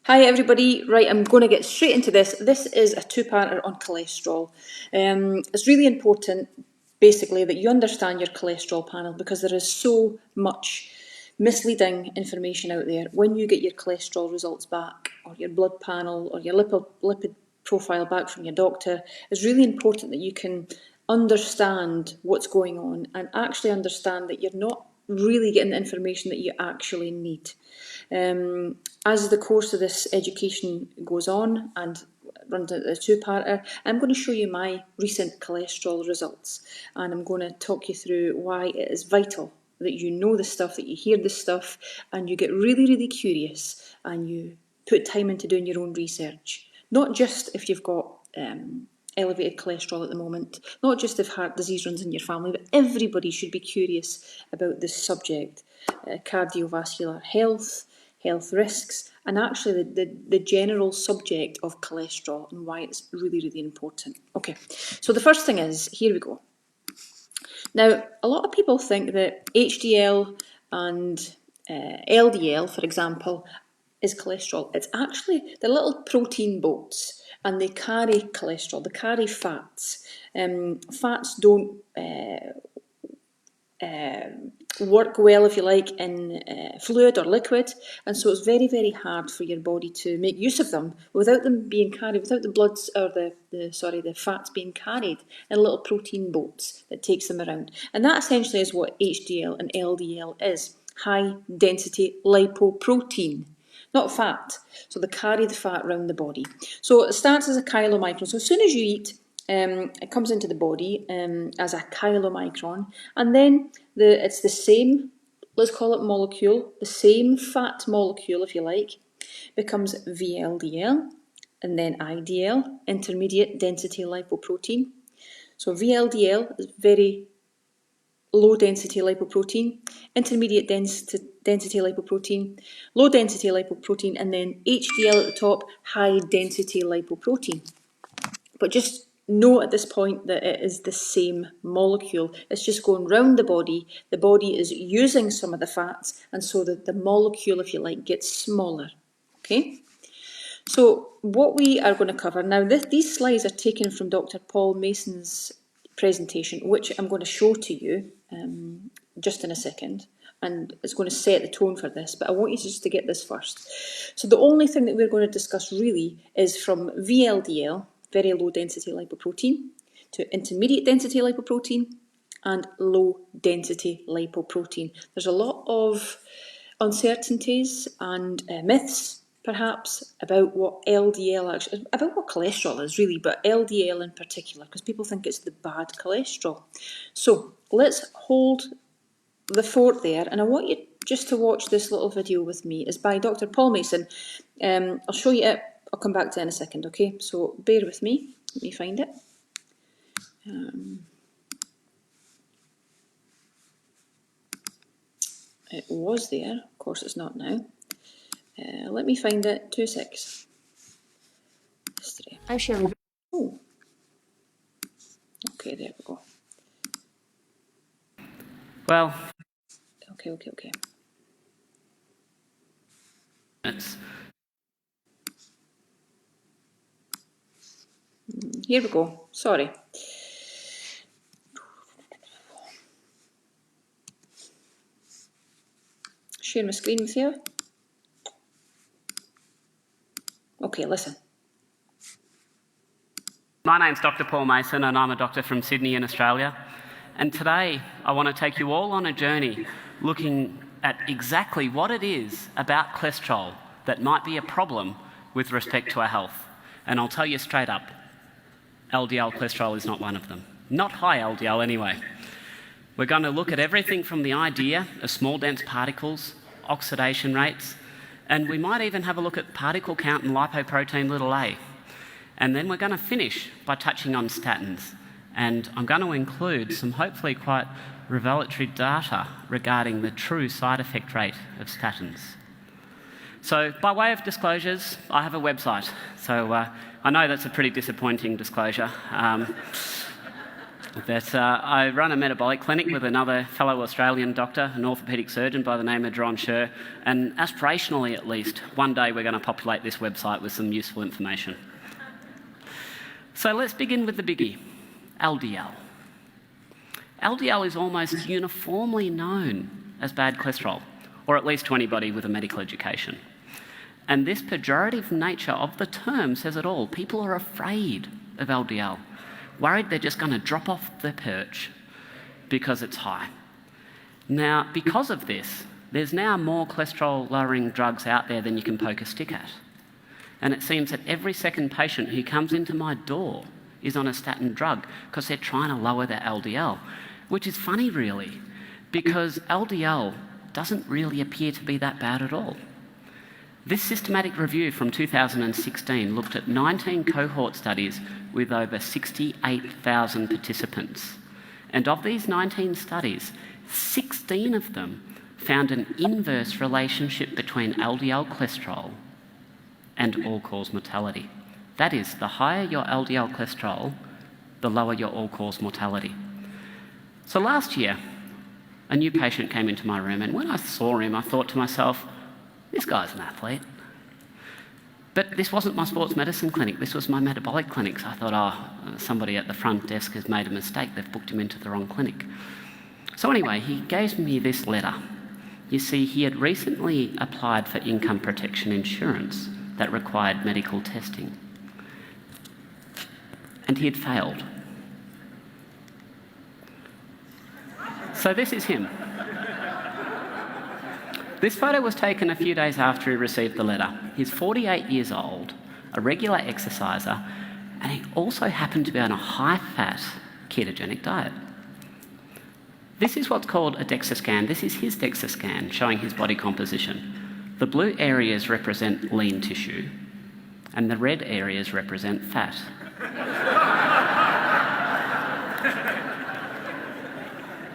Hi everybody, right, I'm going to get straight into this. This is a two-parter on cholesterol. It's really important, basically, that you understand your cholesterol panel because there is so much misleading information out there. When you get your cholesterol results back, or your blood panel, or your lipid profile back from your doctor, it's really important that you can understand what's going on and actually understand that you're not really getting the information that you actually need. As the course of this education goes on and runs into the two-parter, I'm going to show you my recent cholesterol results, and I'm going to talk you through why it is vital that you know this stuff, that you hear this stuff, and you get really, really curious and you put time into doing your own research. Not just if you've got elevated cholesterol at the moment, not just if heart disease runs in your family, but everybody should be curious about this subject, cardiovascular health, health risks, and actually the general subject of cholesterol and why it's really, really important. Okay, so the first thing is, here we go. Now, a lot of people think that HDL and LDL, for example, is cholesterol. It's actually the little protein boats, and they carry cholesterol, they carry fats. Fats don't work well, if you like, in fluid or liquid, and so it's very, very hard for your body to make use of them without them being carried, without the bloods or the fats being carried in little protein boats that takes them around. And that essentially is what HDL and LDL is: high density lipoprotein. Not fat. So they carry the fat around the body. So it starts as a chylomicron. So as soon as you eat, it comes into the body as a chylomicron, and then it's the same, let's call it molecule, the same fat molecule, if you like, becomes VLDL, and then IDL, intermediate density lipoprotein. So VLDL is very low density lipoprotein, intermediate density lipoprotein, low density lipoprotein, and then HDL at the top, high density lipoprotein. But just know at this point that it is the same molecule. It's just going round the body is using some of the fats, and so that the molecule, if you like, gets smaller. Okay? So what we are going to cover now, these slides are taken from Dr. Paul Mason's presentation, which I'm going to show to you just in a second, and it's going to set the tone for this, but I want you just to get this first. So the only thing that we're going to discuss really is from VLDL, very low density lipoprotein, to intermediate density lipoprotein and low density lipoprotein. There's a lot of uncertainties and myths, perhaps, about what LDL actually, about what cholesterol is really, but LDL in particular, because people think it's the bad cholesterol. So let's hold the fort there, and I want you just to watch this little video with me. It's by Dr. Paul Mason. I'll show you it. I'll come back to it in a second, okay? So bear with me. Let me find it. It was there. Of course, it's not now. Let me find it. 2 secs. History. I'm Shirley. Oh. Okay, there we go. Well. Okay. Here we go. Sorry. Share my screen with you. Okay, listen. My name's Dr. Paul Mason, and I'm a doctor from Sydney in Australia. And today I want to take you all on a journey looking at exactly what it is about cholesterol that might be a problem with respect to our health. And I'll tell you straight up, LDL cholesterol is not one of them. Not high LDL anyway. We're going to look at everything from the idea of small dense particles, oxidation rates, and we might even have a look at particle count and lipoprotein little a. And then we're going to finish by touching on statins. And I'm going to include some hopefully quite revelatory data regarding the true side effect rate of statins. So by way of disclosures, I have a website. So I know that's a pretty disappointing disclosure. That I run a metabolic clinic with another fellow Australian doctor, an orthopaedic surgeon by the name of John Scher, and aspirationally at least, one day we're going to populate this website with some useful information. So let's begin with the biggie, LDL. LDL is almost uniformly known as bad cholesterol, or at least to anybody with a medical education. And this pejorative nature of the term says it all. People are afraid of LDL, worried they're just going to drop off their perch because it's high. Now, because of this, there's now more cholesterol-lowering drugs out there than you can poke a stick at. And it seems that every second patient who comes into my door is on a statin drug because they're trying to lower their LDL, which is funny, really, because LDL doesn't really appear to be that bad at all. This systematic review from 2016 looked at 19 cohort studies with over 68,000 participants. And of these 19 studies, 16 of them found an inverse relationship between LDL cholesterol and all-cause mortality. That is, the higher your LDL cholesterol, the lower your all-cause mortality. So last year, a new patient came into my room, and when I saw him, I thought to myself, this guy's an athlete. But this wasn't my sports medicine clinic, this was my metabolic clinic. So I thought, somebody at the front desk has made a mistake, they've booked him into the wrong clinic. So anyway, he gave me this letter. You see, he had recently applied for income protection insurance that required medical testing. And he had failed. So this is him. This photo was taken a few days after he received the letter. He's 48 years old, a regular exerciser, and he also happened to be on a high-fat ketogenic diet. This is what's called a DEXA scan. This is his DEXA scan showing his body composition. The blue areas represent lean tissue, and the red areas represent fat.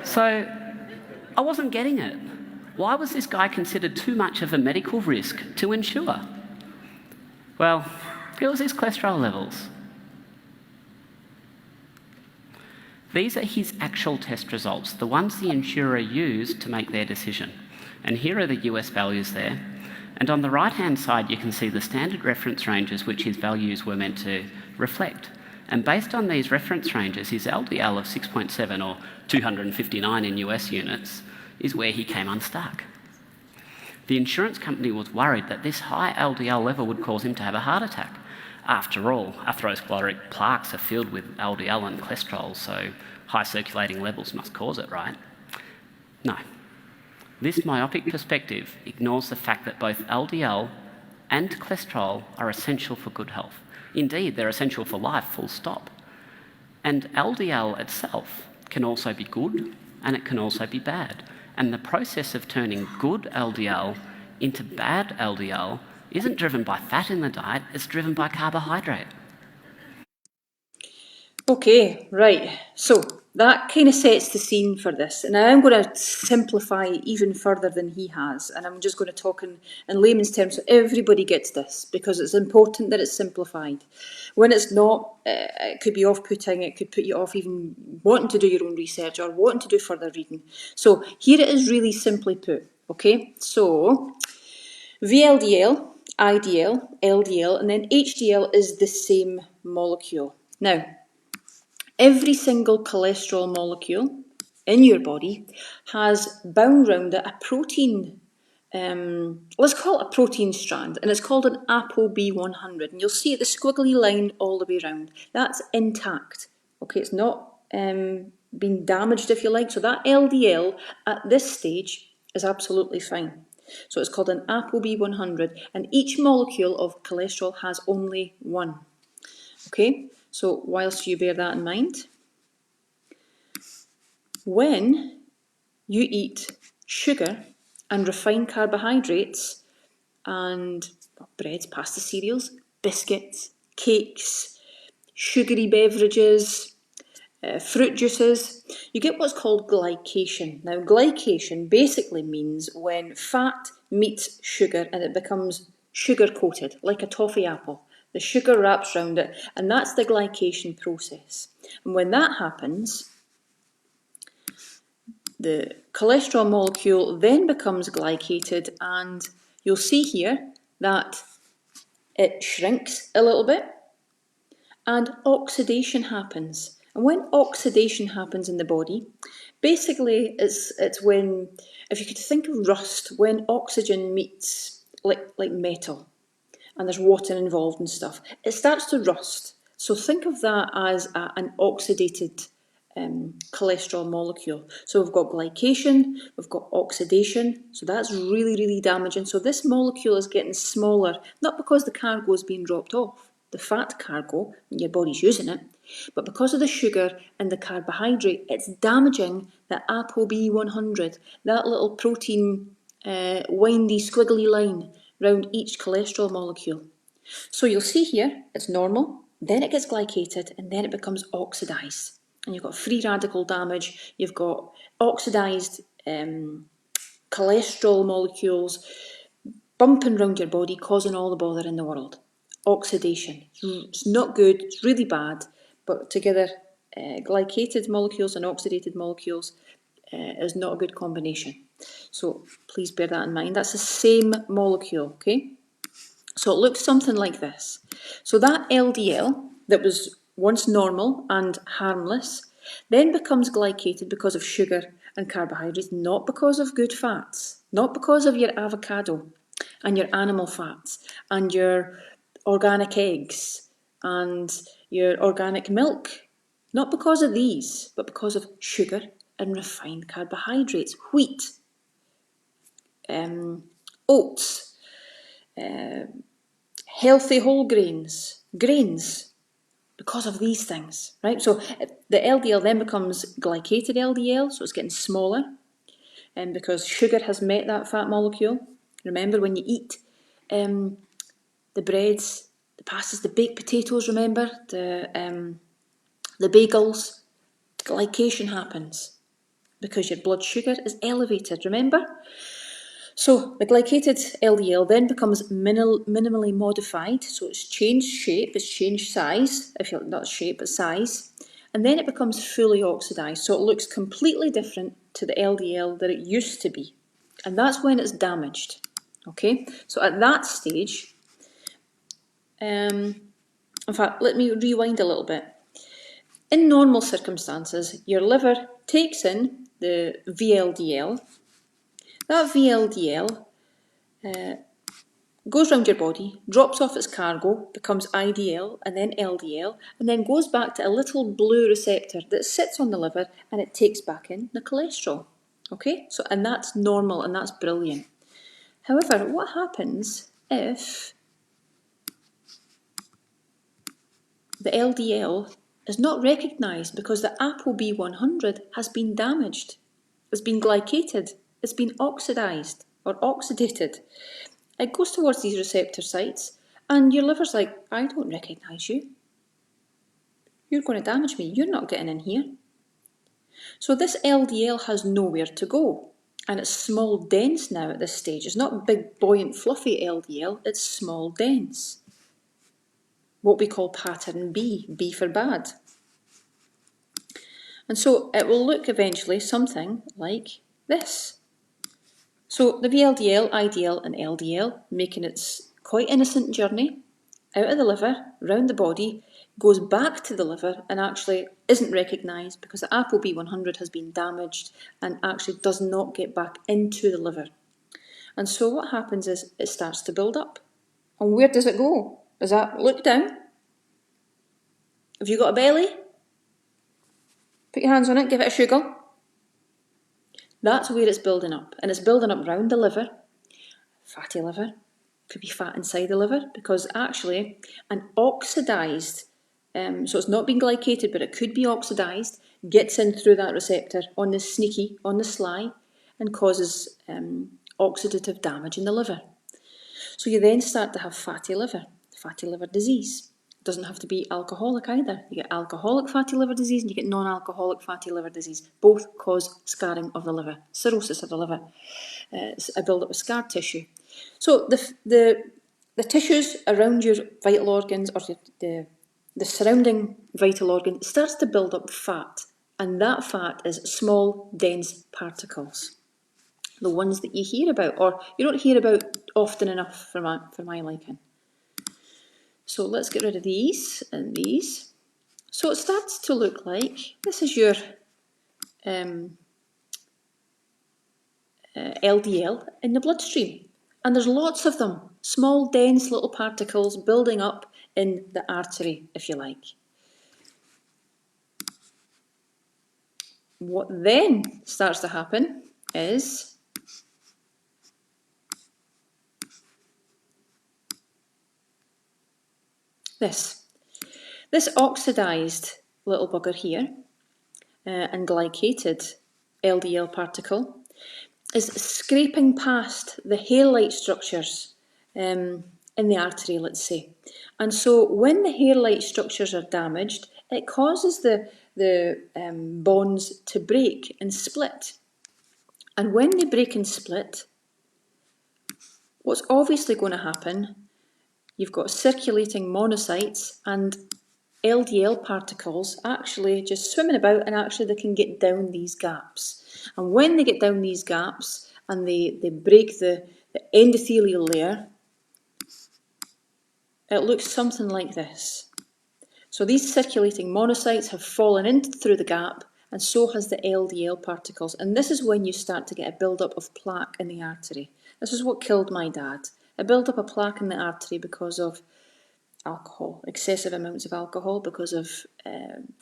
So I wasn't getting it. Why was this guy considered too much of a medical risk to insure? Well, it was his cholesterol levels. These are his actual test results, the ones the insurer used to make their decision. And here are the US values there. And on the right-hand side, you can see the standard reference ranges which his values were meant to reflect. And based on these reference ranges, his LDL of 6.7 or 259 in US units is where he came unstuck. The insurance company was worried that this high LDL level would cause him to have a heart attack. After all, atherosclerotic plaques are filled with LDL and cholesterol, so high circulating levels must cause it, right? No. This myopic perspective ignores the fact that both LDL and cholesterol are essential for good health. Indeed, they're essential for life, full stop. And LDL itself can also be good, and it can also be bad. And the process of turning good LDL into bad LDL isn't driven by fat in the diet, it's driven by carbohydrate. Okay, right. So that kind of sets the scene for this. And I'm going to simplify even further than he has. And I'm just going to talk in layman's terms so everybody gets this, because it's important that it's simplified. When it's not, it could be off-putting, it could put you off even wanting to do your own research or wanting to do further reading. So here it is really simply put, okay? So VLDL, IDL, LDL, and then HDL is the same molecule. Now, every single cholesterol molecule in your body has bound round it a protein, let's call it a protein strand, and it's called an ApoB100. And you'll see the squiggly line all the way around. That's intact. Okay, it's not been damaged, if you like. So that LDL at this stage is absolutely fine. So it's called an ApoB100, and each molecule of cholesterol has only one. Okay, so whilst you bear that in mind, when you eat sugar and refined carbohydrates and breads, pasta, cereals, biscuits, cakes, sugary beverages, fruit juices, you get what's called glycation. Now, glycation basically means when fat meets sugar and it becomes sugar-coated, like a toffee apple. The sugar wraps around it, and that's the glycation process. And when that happens, the cholesterol molecule then becomes glycated, and you'll see here that it shrinks a little bit and oxidation happens. And when oxidation happens in the body, basically it's when, if you could think of rust, when oxygen meets like metal and there's water involved and stuff, it starts to rust. So think of that as an oxidated cholesterol molecule. So we've got glycation, we've got oxidation, so that's really, really damaging. So this molecule is getting smaller, not because the cargo is being dropped off, the fat cargo, and your body's using it, but because of the sugar and the carbohydrate, it's damaging the ApoB100, that little protein windy squiggly line round each cholesterol molecule. So you'll see here, it's normal, then it gets glycated, and then it becomes oxidised. And you've got free radical damage, you've got oxidised cholesterol molecules bumping around your body, causing all the bother in the world. Oxidation. It's not good, it's really bad, but together, glycated molecules and oxidated molecules is not a good combination. So please bear that in mind. That's the same molecule, okay? So it looks something like this. So that LDL that was once normal and harmless then becomes glycated because of sugar and carbohydrates, not because of good fats, not because of your avocado and your animal fats and your organic eggs and your organic milk. Not because of these, but because of sugar and refined carbohydrates, wheat, oats, healthy whole grains, because of these things, right? So the LDL then becomes glycated LDL, so it's getting smaller, and because sugar has met that fat molecule. Remember when you eat the breads, the pastas, the baked potatoes, remember, the bagels, glycation happens because your blood sugar is elevated, remember? So the glycated LDL then becomes minimally modified, so it's changed shape, it's changed size, if you not shape but size, and then it becomes fully oxidised, so it looks completely different to the LDL that it used to be, and that's when it's damaged. Okay, so at that stage, in fact, let me rewind a little bit. In normal circumstances, your liver takes in the VLDL. That VLDL goes round your body, drops off its cargo, becomes IDL and then LDL, and then goes back to a little blue receptor that sits on the liver and it takes back in the cholesterol. Okay, so and that's normal and that's brilliant. However, what happens if the LDL is not recognised because the ApoB100 has been damaged, it's been glycated, it's been oxidised or oxidated? It goes towards these receptor sites and your liver's like, I don't recognise you. You're going to damage me. You're not getting in here. So this LDL has nowhere to go. And it's small dense now at this stage. It's not big, buoyant, fluffy LDL. It's small dense. What we call pattern B. B for bad. And so it will look eventually something like this. So the VLDL, IDL and LDL, making its quite innocent journey out of the liver, round the body, goes back to the liver and actually isn't recognised because the ApoB100 has been damaged and actually does not get back into the liver. And so what happens is it starts to build up. And where does it go? Does that look down? Have you got a belly? Put your hands on it, give it a sugar. That's where it's building up. And it's building up round the liver, fatty liver, could be fat inside the liver, because actually an oxidised, so it's not being glycated, but it could be oxidised, gets in through that receptor on the sneaky, on the sly, and causes oxidative damage in the liver. So you then start to have fatty liver disease. It doesn't have to be alcoholic either. You get alcoholic fatty liver disease and you get non-alcoholic fatty liver disease. Both cause scarring of the liver, cirrhosis of the liver, a build-up of scar tissue. So the the tissues around your vital organs, or the surrounding vital organ, starts to build up fat, and that fat is small, dense particles. The ones that you hear about, or you don't hear about often enough for my liking. So let's get rid of these and these. So it starts to look like this is your LDL in the bloodstream. And there's lots of them, small, dense little particles building up in the artery, if you like. What then starts to happen is this. This oxidised little bugger here and glycated LDL particle is scraping past the hair-like structures in the artery, let's say. And so when the hair-like structures are damaged, it causes the bonds to break and split. And when they break and split, what's obviously going to happen, you've got circulating monocytes and LDL particles actually just swimming about, and actually they can get down these gaps. And when they get down these gaps and they break the endothelial layer, it looks something like this. So these circulating monocytes have fallen in through the gap, and so has the LDL particles. And this is when you start to get a build-up of plaque in the artery. This is what killed my dad. A build-up of plaque in the artery because of alcohol, excessive amounts of alcohol, because of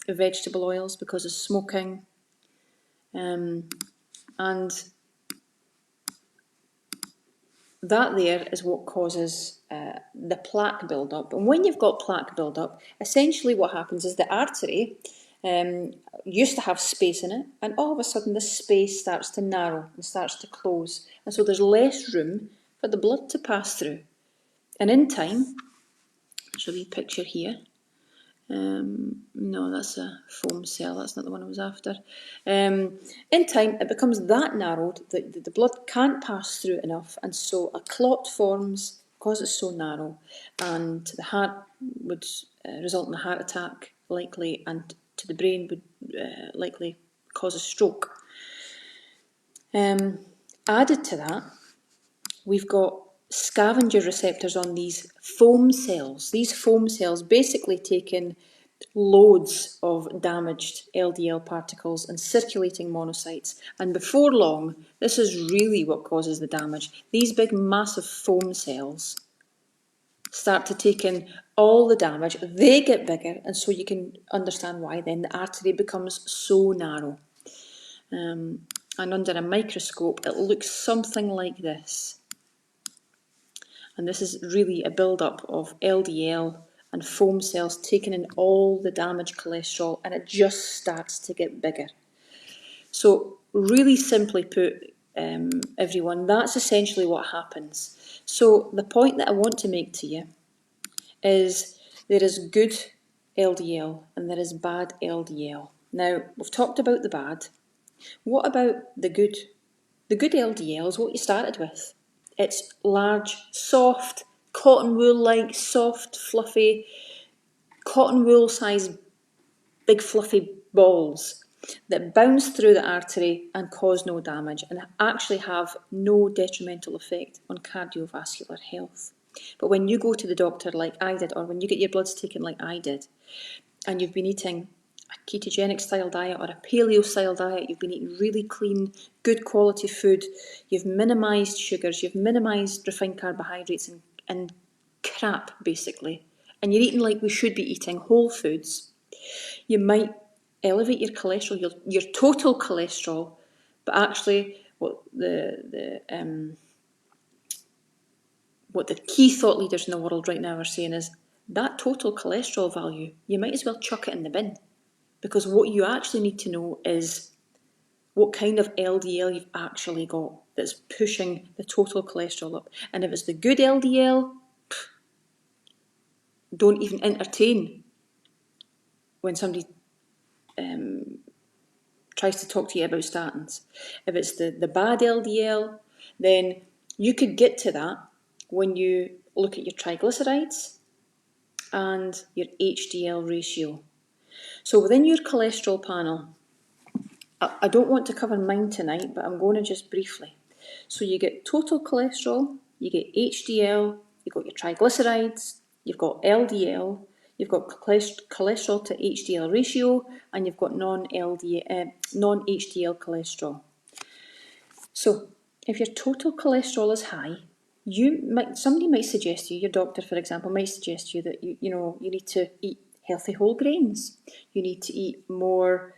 vegetable oils, because of smoking, and that there is what causes the plaque build-up. And when you've got plaque build-up, essentially what happens is the artery used to have space in it, and all of a sudden this space starts to narrow and starts to close, and so there's less room for the blood to pass through. And in time, there's a wee picture here. No, that's a foam cell, that's not the one I was after. In time, it becomes that narrowed that the blood can't pass through enough, and so a clot forms because it's so narrow, and the heart would result in a heart attack, likely, and to the brain would likely cause a stroke. Added to that, we've got scavenger receptors on these foam cells. These foam cells basically take in loads of damaged LDL particles and circulating monocytes, and before long, this is really what causes the damage. These big massive foam cells start to take in all the damage, they get bigger, and so you can understand why then the artery becomes so narrow. And under a microscope, it looks something like this. And this is really a build-up of LDL and foam cells taking in all the damaged cholesterol, and it just starts to get bigger. So really simply put, everyone, that's essentially what happens. So the point that I want to make to you is there is good LDL and there is bad LDL. Now, we've talked about the bad. What about the good? The good LDL is what you started with. It's large, soft, cotton wool-like, soft, fluffy, cotton wool-sized, big fluffy balls that bounce through the artery and cause no damage and actually have no detrimental effect on cardiovascular health. But when you go to the doctor like I did, or when you get your bloods taken like I did, and you've been eating a ketogenic style diet or a paleo style diet, you've been eating really clean, good quality food, you've minimised sugars, you've minimised refined carbohydrates and crap basically, and you're eating like we should be eating, whole foods, you might elevate your cholesterol, your total cholesterol, but actually what the key thought leaders in the world right now are saying is that total cholesterol value, you might as well chuck it in the bin. Because what you actually need to know is what kind of LDL you've actually got that's pushing the total cholesterol up. And if it's the good LDL, don't even entertain when somebody tries to talk to you about statins. If it's the bad LDL, then you could get to that when you look at your triglycerides and your HDL ratio. So within your cholesterol panel, I don't want to cover mine tonight, but I'm going to just briefly. So you get total cholesterol, you get HDL, you've got your triglycerides, you've got LDL, you've got cholesterol to HDL ratio, and you've got non-HDL cholesterol. So if your total cholesterol is high, somebody might suggest to you, your doctor, for example, might suggest to you that you need to eat healthy whole grains. You need to eat more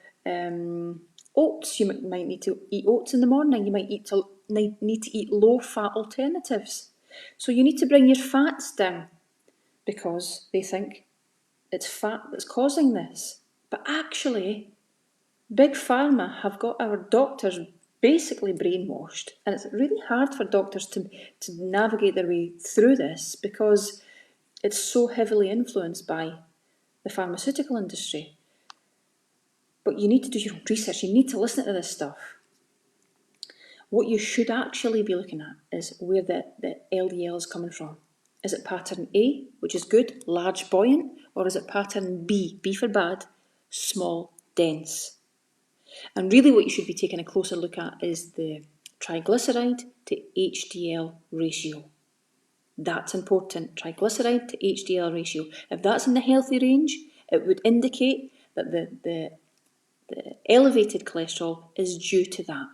oats. You might need to eat oats in the morning. You might need to eat low-fat alternatives. So you need to bring your fats down because they think it's fat that's causing this. But actually, Big Pharma have got our doctors basically brainwashed, and it's really hard for doctors to navigate their way through this because it's so heavily influenced by the pharmaceutical industry. But you need to do your own research, you need to listen to this stuff. What you should actually be looking at is where the LDL is coming from. Is it pattern A, which is good, large, buoyant, or is it pattern B, B for bad, small, dense? And really what you should be taking a closer look at is the triglyceride to HDL ratio. That's important, triglyceride to HDL ratio. If that's in the healthy range, it would indicate that the elevated cholesterol is due to that.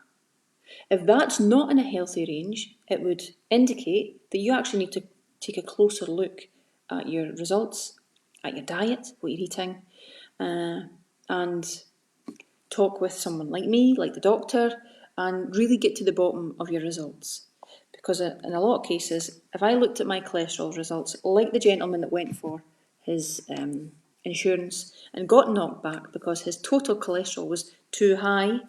If that's not in a healthy range, it would indicate that you actually need to take a closer look at your results, at your diet, what you're eating, and talk with someone like me, like the doctor, and really get to the bottom of your results. Because in a lot of cases, if I looked at my cholesterol results, like the gentleman that went for his insurance and got knocked back because his total cholesterol was too high,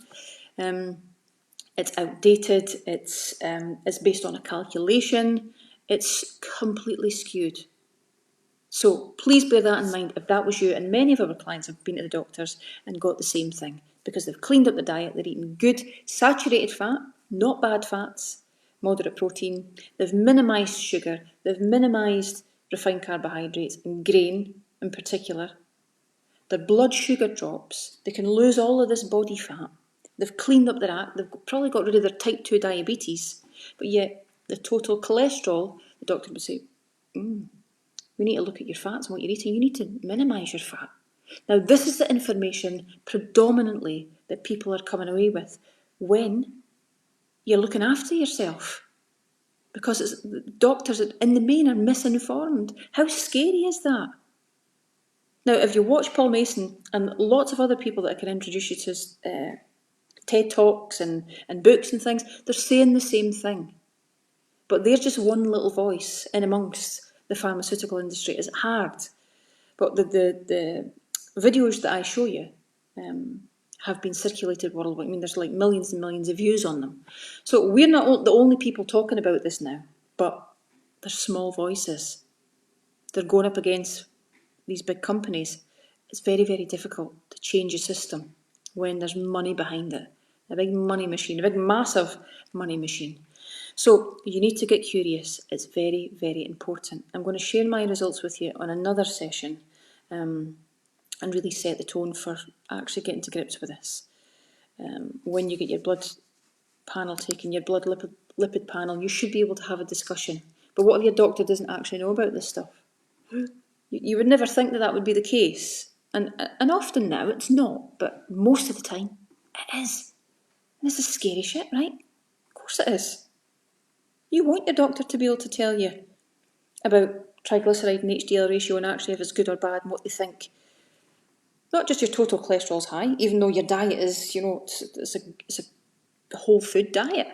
it's outdated, it's based on a calculation, it's completely skewed. So please bear that in mind if that was you, and many of our clients have been to the doctors and got the same thing because they've cleaned up the diet, they're eating good saturated fat, not bad fats, moderate protein, they've minimised sugar, they've minimised refined carbohydrates and grain in particular. Their blood sugar drops, they can lose all of this body fat, they've cleaned up their act, they've probably got rid of their type 2 diabetes, but yet the total cholesterol, the doctor would say, we need to look at your fats and what you're eating. You need to minimise your fat. Now, this is the information predominantly that people are coming away with when you're looking after yourself. Because doctors in the main are misinformed. How scary is that? Now, if you watch Paul Mason and lots of other people that I can introduce you to TED Talks and books and things, they're saying the same thing. But they're just one little voice in amongst the pharmaceutical industry. It's hard. But the videos that I show you have been circulated worldwide. I mean, there's like millions and millions of views on them. So we're not the only people talking about this now, but there's small voices. They're going up against these big companies. It's very, very difficult to change a system when there's money behind it. A big money machine, a big massive money machine. So you need to get curious. It's very, very important. I'm going to share my results with you on another session and really set the tone for actually getting to grips with this. When you get your blood panel taken, your blood lipid panel, you should be able to have a discussion. But what if your doctor doesn't actually know about this stuff? You would never think that would be the case. And often now it's not, but most of the time it is. And this is scary shit, right? Of course it is. You want your doctor to be able to tell you about triglyceride and HDL ratio and actually if it's good or bad and what they think. Not just your total cholesterol's high, even though your diet is, it's a whole food diet.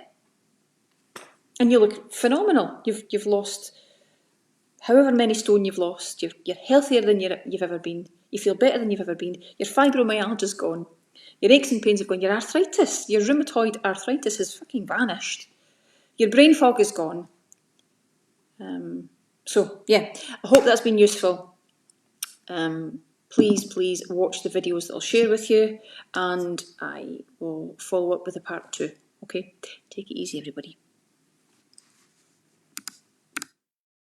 And you look phenomenal. You've lost however many stone you've lost. You're healthier than you've ever been. You feel better than you've ever been. Your fibromyalgia's gone. Your aches and pains have gone. Your arthritis, your rheumatoid arthritis has fucking vanished. Your brain fog is gone. So, yeah, I hope that's been useful. Please watch the videos that I'll share with you, and I will follow up with a part 2. Okay, take it easy, everybody.